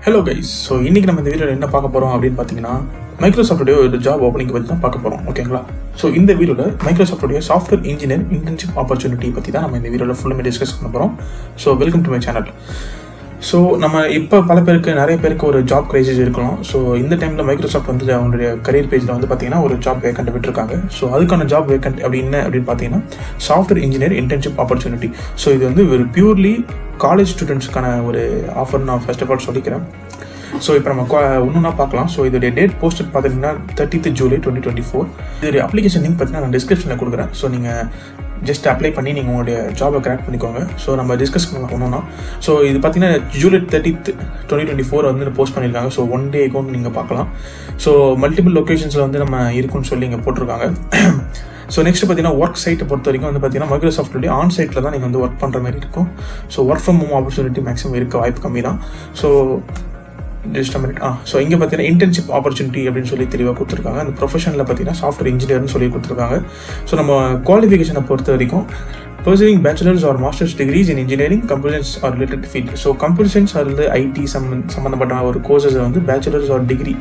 Hello guys. So இன்றைக்கி நம்ம இந்த வீடியோவில் என்ன பார்க்க போகிறோம் அப்படின்னு பார்த்தீங்கன்னா, மைக்ரோசாஃப்ட்டுடைய ஒரு ஜாப் ஓப்பனிங் பற்றி தான் பார்க்க போகிறோம். ஓகேங்களா? ஸோ இந்த வீடியோவில் மைக்ரோசாஃப்ட்டுடைய சாஃப்ட்வேர் இன்ஜினியர் இன்டர்ன்ஷிப் ஆப்பர்ச்சுனிட்டி பற்றி தான் நம்ம இந்த வீடியோவில் ஃபுல்லுமே டிஸ்கஸ் பண்ண போகிறோம். So welcome to my channel. So நம்ம இப்போ நிறைய பேருக்கு ஒரு ஜாப் கிரைசிஸ் இருக்கலாம். ஸோ இந்த டைமில் மைக்ரோசாஃப்ட் வந்து அவங்களுடைய கரியர் பேஜில் வந்து பார்த்தீங்கன்னா ஒரு ஜாப் வேக்கண்ட் விட்டுருக்காங்க. ஸோ அதுக்கான ஜாப் வேக்கண்ட் அப்படின்னு பார்த்தீங்கன்னா software engineer internship opportunity. So இது வந்து ஒரு பியூர்லி காலேஜ் ஸ்டூடெண்ட்ஸ்க்கான ஒரு ஆஃபர் நான் ஃபர்ஸ்ட் ஆஃப் ஆல் சொல்லிக்கிறேன். ஸோ இப்போ நம்ம ஒன்றுனா பார்க்கலாம். ஸோ இதோடைய டேட் போஸ்டட் பார்த்தீங்கன்னா 30th July 2024. இதோடைய அப்ளிகேஷன் லிங்க் பார்த்தீங்கன்னா நான் டிஸ்கிரிப்ஷனில் கொடுக்குறேன். ஸோ நீங்கள் ஜஸ்ட் அப்ளை பண்ணி நீங்கள் உங்களுடைய ஜாபை கிராக் பண்ணிக்கோங்க. ஸோ நம்ம டிஸ்கஸ் பண்ணலாம் ஒன்றுனா. ஸோ இது பார்த்தீங்கன்னா July 30th 2024 வந்து போஸ்ட் பண்ணியிருக்காங்க. ஸோ 1 day அக்கௌண்ட் நீங்கள் பார்க்கலாம். ஸோ மல்டிபிள் லொக்கேஷன்ஸில் வந்து நம்ம இருக்குன்னு சொல்லி இங்கே போட்டிருக்காங்க. ஸோ நெக்ஸ்ட் பார்த்தீங்கன்னா ஒர்க் சைட்டை பொறுத்த வரைக்கும் வந்து பார்த்தீங்கன்னா மைக்ரோசாஃப்ட்டுடைய ஆன் சைட்டில் தான் நீங்கள் வந்து ஒர்க் பண்ணுற மாதிரி இருக்கும். So work from home opportunity maximum இருக்க வாய்ப்பு கம்மி தான். So just minute. ஸோ இங்கே பார்த்தீங்கன்னா இன்டர்ன்ஷிப் ஆப்பர்ச்சுனிட்டி அப்படின்னு சொல்லி தெளிவாக கொடுத்துருக்காங்க. அந்த ப்ரொஃபஷனில் பார்த்தீங்கன்னா சாஃப்ட்வேர் இன்ஜினியர்னு சொல்லி கொடுத்துருக்காங்க. ஸோ நம்ம குவாலிஃபிகேஷனை பொறுத்த வரைக்கும் pursuing bachelor's or master's degrees in engineering, computer science or related field. So computer science அல்லது ஐடி சம்மந்தப்பட்ட ஒரு கோர்சஸை வந்து bachelors or degree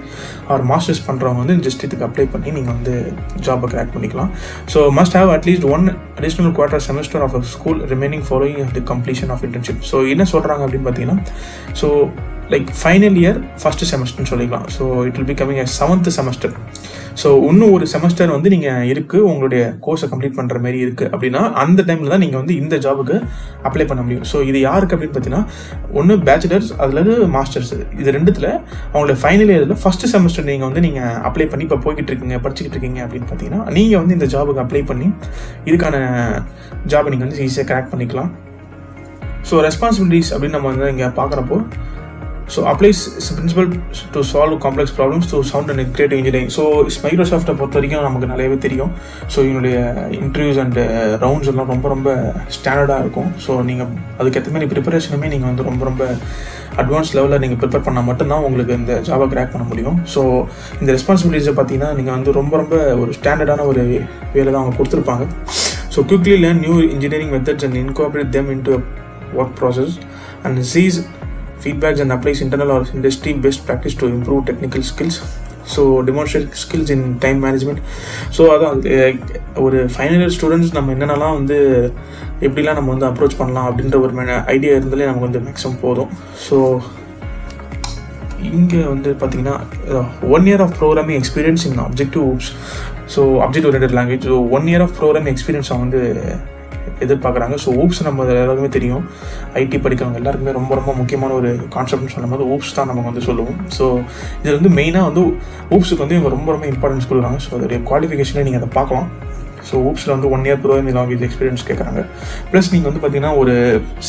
or masters பண்ணுறவங்க வந்து ஜஸ்ட் இதுக்கு அப்ளை பண்ணி நீங்கள் வந்து ஜாபை கிராக் பண்ணிக்கலாம். So must have at least 1 additional quarter semester of a school remaining following the completion of internship. So என்ன சொல்கிறாங்க அப்படின்னு பார்த்தீங்கன்னா, so like final year first செமஸ்டர்னு சொல்லிக்கலாம். So it will be coming a 7th semester. So இன்னும் ஒரு semester வந்து நீங்கள் இருக்குது உங்களுடைய கோர்ஸை கம்ப்ளீட் பண்ணுற மாதிரி இருக்குது அப்படின்னா அந்த டைமில் தான் நீங்கள் வந்து இந்த ஜாபுக்கு அப்ளை பண்ண முடியும். ஸோ இது யாருக்கு அப்படின்னு பார்த்தீங்கன்னா, ஒன்று பேச்சுலர்ஸ் அல்லது மாஸ்டர்ஸ், இது ரெண்டுத்தில் அவங்களோட ஃபைனல் இயரில் ஃபஸ்ட்டு செமஸ்டர் நீங்கள் அப்ளை பண்ணி இப்போ படிச்சுக்கிட்டு இருக்கீங்க அப்படின்னு பார்த்தீங்கன்னா நீங்கள் வந்து இந்த ஜாபுக்கு அப்ளை பண்ணி இதுக்கான ஜாபை நீங்கள் வந்து ஈஸியாக கிராக் பண்ணிக்கலாம். ஸோ ரெஸ்பான்சிபிலிட்டிஸ் அப்படின்னு நம்ம வந்து இங்கே பார்க்குறப்போ, so applies principle to solve complex problems to sound and creative engineering. So மைக்ரோசாஃப்ட்டை பொறுத்த வரைக்கும் நமக்கு நிறையவே தெரியும். ஸோ என்னுடைய இன்டர்வியூஸ் அண்ட் ரவுண்ட்ஸ் எல்லாம் ரொம்ப ஸ்டாண்டர்டாக இருக்கும். ஸோ நீங்கள் அதுக்கேற்ற மாதிரி ப்ரிப்பரேஷனுமே நீங்கள் வந்து ரொம்ப அட்வான்ஸ் லெவலில் நீங்கள் ப்ரிப்பேர் பண்ணால் மட்டும்தான் உங்களுக்கு இந்த ஜாபை கிராக் பண்ண முடியும். ஸோ இந்த ரெஸ்பான்சிபிலிட்டிஸை பார்த்தீங்கன்னா நீங்கள் வந்து ரொம்ப ஒரு ஸ்டாண்டர்டான ஒரு வேலை தான் அவங்க கொடுத்துருப்பாங்க. So quickly learn new engineering methods and incorporate them into work process and சீஸ் feedbacks and applies internal or industry best practice to improve technical skills. So demonstrate skills in time management. So அதான் ஒரு final year students நம்ம என்னென்னலாம் வந்து எப்படிலாம் நம்ம வந்து approach பண்ணலாம் அப்படின்ற ஒரு ஐடியா இருந்தாலே நமக்கு வந்து மேக்ஸிமம் போதும். ஸோ இங்கே வந்து பார்த்தீங்கன்னா 1 year of programming experience in objective OOPS. So object oriented language. So 1 year of programming experience வந்து எதிர்பார்க்குறாங்க. ஸோ ஊப்ஸ் நம்ம எல்லாருக்குமே தெரியும், ஐடி படிக்கிறவங்க எல்லாருக்குமே ரொம்ப முக்கியமான ஒரு கான்செப்ட்னு சொல்லும் போது ஊப்ஸ் தான் நம்ம வந்து சொல்லுவோம். ஸோ இதில் வந்து மெயினாக வந்து ஊப்ஸுக்கு வந்து இவங்க ரொம்ப இம்பார்ட்டன்ஸ் கொடுக்குறாங்க. ஸோ அதோடைய குவாலிஃபிகேஷனை நீங்கள் அதை பார்க்கலாம். ஸோ ஊப்ஸில் வந்து 1 year ப்ரோக்ராமிங் லாங்குவேஜ் எக்ஸ்பீரியன்ஸ் கேட்குறாங்க. ப்ளஸ் நீங்கள் வந்து பார்த்தீங்கன்னா ஒரு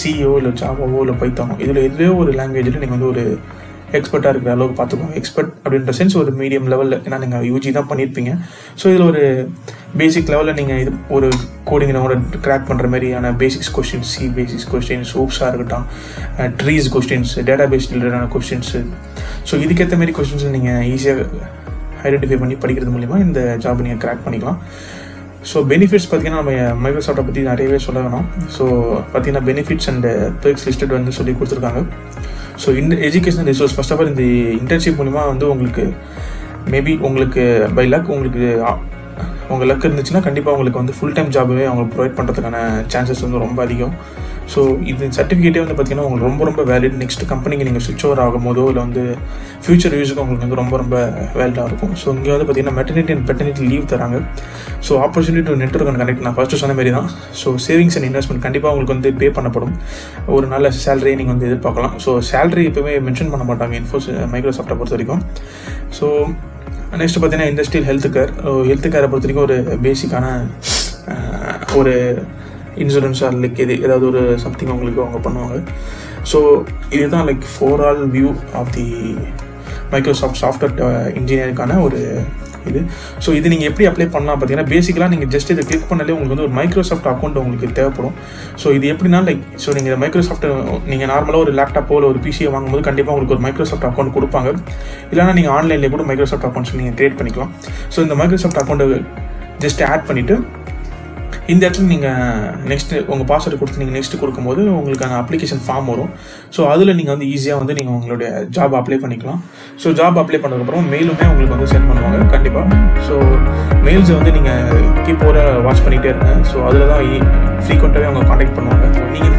சிஓ இல்லை ஜாவாவோ இல்லை பைத்தானோ இதில் எதுலேயோ ஒரு லாங்குவேஜில் நீங்கள் வந்து ஒரு எக்ஸ்பர்ட்டாக இருக்கிற அளவுக்கு பார்த்துக்கோங்க. எக்ஸ்பர்ட் அப்படின்ற சென்ஸ் ஒரு மீடியம் லெவலில், ஏன்னா நீங்கள் யூஜி தான் பண்ணியிருப்பீங்க. ஸோ இதில் ஒரு பேசிக் லெவலில் நீங்கள் இது ஒரு கோடிங்கில் கூட கிராக் பண்ணுற மாதிரியான basics questions, C basics questions, ஊப்ஸாக இருக்கட்டும், ட்ரீஸ் கொஸ்டின்ஸ், டேட்டா பேஸ் ரிலேட்டடான கொஸ்டின்ஸு. ஸோ இதுக்கேற்ற மாதிரி கொஸ்டின்ஸை நீங்கள் ஈஸியாக ஐடென்டிஃபை பண்ணி படிக்கிறது மூலிமா இந்த ஜாப் நீங்கள் கிராக் பண்ணிக்கலாம். ஸோ பெனிஃபிட்ஸ் பார்த்தீங்கன்னா நம்ம மைக்ரோசாஃப்ட்டை பற்றி நிறையவே சொல்ல வேணும். ஸோ பார்த்தீங்கன்னா பெனிஃபிட்ஸ் அண்ட் பெர்க்ஸ் லிஸ்டட் வந்து சொல்லி கொடுத்துருக்காங்க. ஸோ இந்த educational resource first of all இந்த இன்டர்ன்ஷிப் மூலிமா வந்து உங்களுக்கு மேபி உங்களுக்கு பை லக் உங்கள் லக் இருந்துச்சுன்னா கண்டிப்பாக உங்களுக்கு வந்து ஃபுல் டைம் ஜாபவே அவங்க ப்ரொவைட் பண்ணுறதுக்கான சான்சஸ் வந்து ரொம்ப அதிகம். ஸோ இது சர்டிஃபிகேட்டே வந்து பார்த்திங்கன்னா உங்களுக்கு ரொம்ப வேலிட். நெக்ஸ்ட் கம்பெனிக்கு நீங்கள் ஸ்விட்ச் ஓவர் ஆகும் போதோ இல்லை வந்து ஃபியூச்சர் யூஸுக்கு உங்களுக்கு வந்து ரொம்ப வேலிடாக இருக்கும். ஸோ இங்கே வந்து பார்த்திங்கன்னா மெட்டர்னிட்டி அண்ட் பெட்டர்னிட்டி லீவ் தராங்க. So opportunity to network and connect நான் ஃபஸ்ட்டு சொன்ன மாதிரி தான். ஸோ சேவிங்ஸ் அண்ட் இன்வெஸ்ட்மெண்ட் கண்டிப்பாக உங்களுக்கு வந்து பே பண்ணப்படும். ஒரு நல்ல சேலரி நீங்கள் வந்து எதிர்பார்க்கலாம். ஸோ சேலரி எப்போவுமே மென்ஷன் பண்ண மாட்டாங்க மைக்ரோசாஃப்ட்டை பொறுத்த வரைக்கும். ஸோ நெக்ஸ்ட் பார்த்தீங்கன்னா இண்டஸ்ட்ரியல் ஹெல்த் கேரை பொறுத்த வரைக்கும் ஒரு பேசிக்கான ஒரு இன்சூரன்ஸாக லைக் ஏதாவது ஒரு சம்திங் உங்களுக்கு அவங்க பண்ணுவாங்க. ஸோ இதுதான் like overall view of the Microsoft software இன்ஜினியருக்கான ஒரு இது. ஸோ இது நீங்கள் எப்படி அப்ளை பண்ணலாம் பார்த்தீங்கன்னா, பேசிக்கலாக நீங்கள் ஜஸ்ட் இதை கிளிக் பண்ணாலே உங்களுக்கு வந்து ஒரு மைக்ரோசாஃப்ட் அக்கௌண்ட் உங்களுக்கு தேவைப்படும். ஸோ இது எப்படின்னா ஸோ நீங்கள் மைக்ரோசாஃப்ட் நீங்கள் நார்மலாக ஒரு லேப்டாப்போ இல்லை ஒரு பிசியை வாங்கும்போது கண்டிப்பாக உங்களுக்கு ஒரு மைக்ரோசாஃப்ட் அக்கௌண்ட் கொடுப்பாங்க. இல்லைனா நீங்கள் ஆன்லைன்லேயே கூட மைக்ரோசாஃப்ட் அக்கௌண்ட்ஸ் நீங்கள் க்ரியேட் பண்ணிக்கலாம். ஸோ இந்த மைக்ரோசாஃப்ட் அக்கௌண்ட்டை ஜஸ்ட் ஆட் பண்ணிவிட்டு இந்த இடத்துல நீங்கள் நெக்ஸ்ட்டு உங்கள் பாஸ்வேர்டு கொடுத்து நீங்கள் நெக்ஸ்ட்டு கொடுக்கும்போது உங்களுக்கான அப்ளிகேஷன் ஃபார்ம் வரும். ஸோ அதில் நீங்கள் வந்து ஈஸியாக வந்து நீங்கள் உங்களுடைய ஜாப் அப்ளை பண்ணிக்கலாம். ஸோ ஜாப் அப்ளை பண்ணதுக்கப்புறம் மெயிலுமே உங்களுக்கு வந்து சென்ட் பண்ணுவாங்க கண்டிப்பாக. ஸோ மெயில்ஸை வந்து நீங்கள் கீப்போட வாட்ச் பண்ணிகிட்டே இருங்க. ஸோ அதில் தான் ஃப்ரீக்வெண்ட்டாகவே அவங்க காண்டாக்ட் பண்ணுவாங்க. நீங்கள்